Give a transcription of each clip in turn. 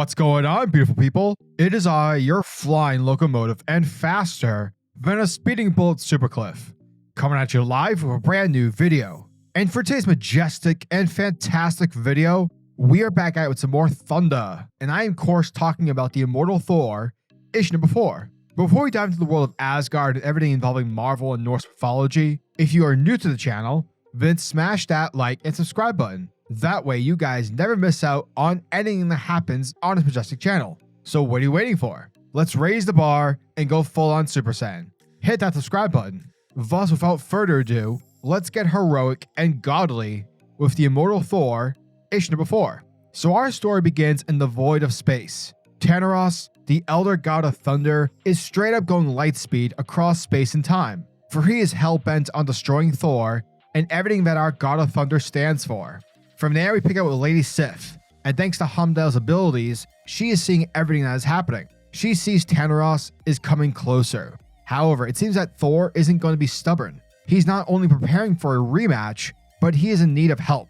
What's going on, beautiful people? It is I, your flying locomotive and faster than a speeding bullet SuperCliff, coming at you live with a brand new video. And for today's majestic and fantastic video, we are back at it with some more thunder, and I am of course talking about the Immortal Thor, issue number 4. Before we dive into the world of Asgard and everything involving Marvel and Norse mythology, if you are new to the channel, then smash that like and subscribe button. That way you guys never miss out on anything that happens on this majestic channel. So what are you waiting for? Let's raise the bar and go full on Super Saiyan. Hit that subscribe button. Thus, without further ado, let's get heroic and godly with the Immortal Thor, issue number 4. So our story begins in the void of space. Tantaros, the elder god of thunder, is straight up going light speed across space and time, for he is hell-bent on destroying Thor and everything that our god of thunder stands for. From there, we pick up with Lady Sif, and thanks to Heimdall's abilities, she is seeing everything that is happening. She sees Tantaros is coming closer. However, it seems that Thor isn't going to be stubborn. He's not only preparing for a rematch, but he is in need of help.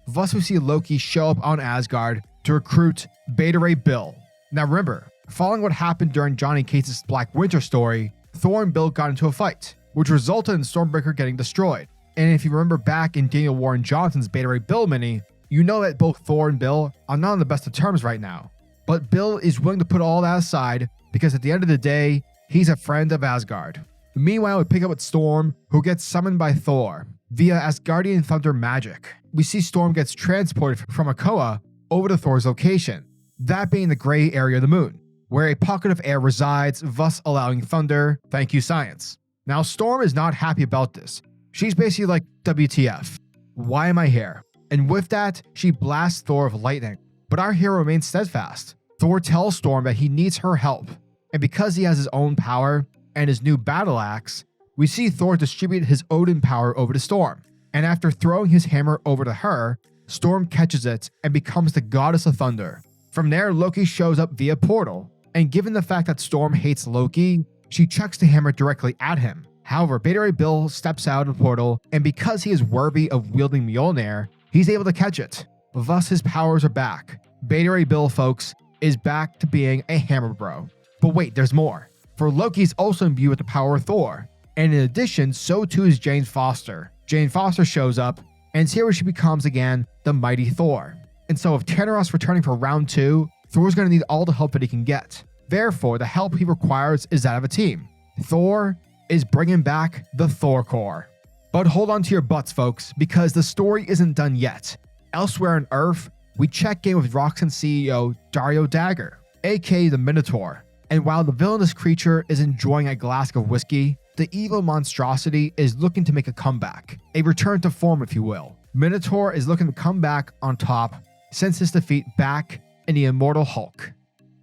Thus, we see Loki show up on Asgard to recruit Beta Ray Bill. Now remember, following what happened during DonnyCates' Black Winter story, Thor and Bill got into a fight, which resulted in Stormbreaker getting destroyed. And if you remember back in Daniel Warren Johnson's Beta Ray Bill mini, you know that both Thor and Bill are not on the best of terms right now. But Bill is willing to put all that aside because at the end of the day, he's a friend of Asgard. Meanwhile, we pick up with Storm, who gets summoned by Thor via Asgardian thunder magic. We see Storm gets transported from Akoa over to Thor's location, that being the gray area of the moon, where a pocket of air resides, thus allowing thunder. Thank you, science. Now, Storm is not happy about this. She's basically like, WTF, why am I here? And with that, she blasts Thor with lightning. But our hero remains steadfast. Thor tells Storm that he needs her help. And because he has his own power and his new battle axe, we see Thor distribute his Odin power over to Storm. And after throwing his hammer over to her, Storm catches it and becomes the goddess of thunder. From there, Loki shows up via portal. And given the fact that Storm hates Loki, she chucks the hammer directly at him. However, Beta Ray Bill steps out of the portal, and because he is worthy of wielding Mjolnir, he's able to catch it. Thus, his powers are back. Beta Ray Bill, folks, is back to being a hammer bro. But wait, there's more. For Loki's also imbued with the power of Thor. And in addition, so too is Jane Foster. Jane Foster shows up, and it's here where she becomes again the mighty Thor. And so with Tantaros returning for round 2, Thor's going to need all the help that he can get. Therefore, the help he requires is that of a team. Thor is bringing back the Thor Corps. But hold on to your butts, folks, because the story isn't done yet. Elsewhere on Earth, we check in with Roxxon CEO Dario Dagger, aka the Minotaur. And while the villainous creature is enjoying a glass of whiskey, the evil monstrosity is looking to make a comeback, a return to form if you will. Minotaur is looking to come back on top since his defeat back in the ImmortalHulk.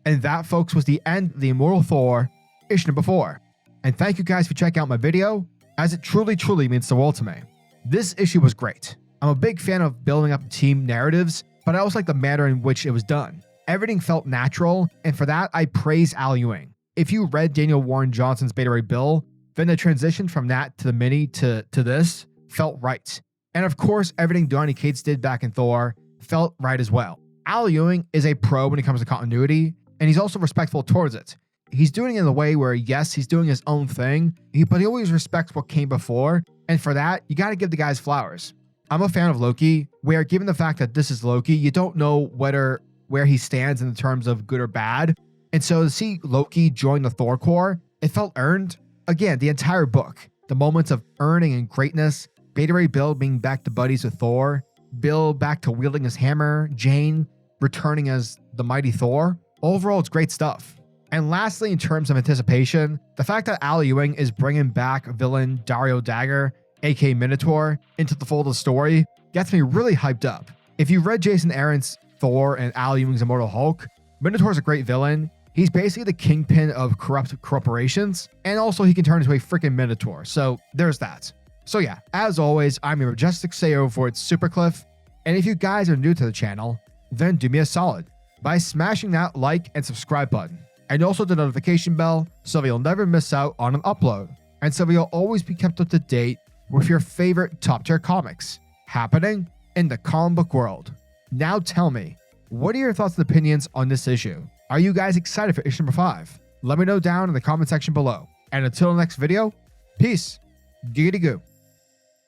And that, folks, was the end of the Immortal Thor, issue number 4. And thank you guys for checking out my video, as it truly means the world to me. This issue was great. I'm a big fan of building up team narratives, but I also like the manner in which it was done. Everything felt natural, and for that, I praise AlEwing. If you read Daniel Warren Johnson's Beta Ray Bill, then the transition from that to the mini to this felt right. And of course, everything DonnyCates did back in Thor felt right as well. AlEwing is a pro when it comes to continuity, and he's also respectful towards it. He's doing it in a way where, yes, he's doing his own thing, but he always respects what came before, and for that, you gotta give the guys flowers. I'm a fan of Loki, where given the fact that this is Loki, you don't know where he stands in terms of good or bad, and so to see Loki join the Thor Corps, it felt earned. Again, the entire book, the moments of earning and greatness, Beta Ray Bill being back to buddies with Thor, Bill back to wielding his hammer, Jane returning as the mighty Thor. Overall, it's great stuff. And lastly, in terms of anticipation, the fact that AlEwing is bringing back villain Dario Dagger, aka Minotaur, into the fold of the story gets me really hyped up. If you read JasonAaron's Thor and AlEwing's ImmortalHulk, Minotaur's a great villain. He's basically the kingpin of corrupt corporations, and also he can turn into a freaking Minotaur, so there's that. So yeah, as always, I'm your majestic CEO for its SuperCliff, and if you guys are new to the channel, then do me a solid by smashing that like and subscribe button, and also the notification bell so that you'll never miss out on an upload, and so that you'll always be kept up to date with your favorite top tier comics happening in the comic book world. Now tell me, What are your thoughts and opinions on this issue? Are you guys excited for issue number 5? Let me know down in the comment section below. And until the next video, peace. Giggity goo.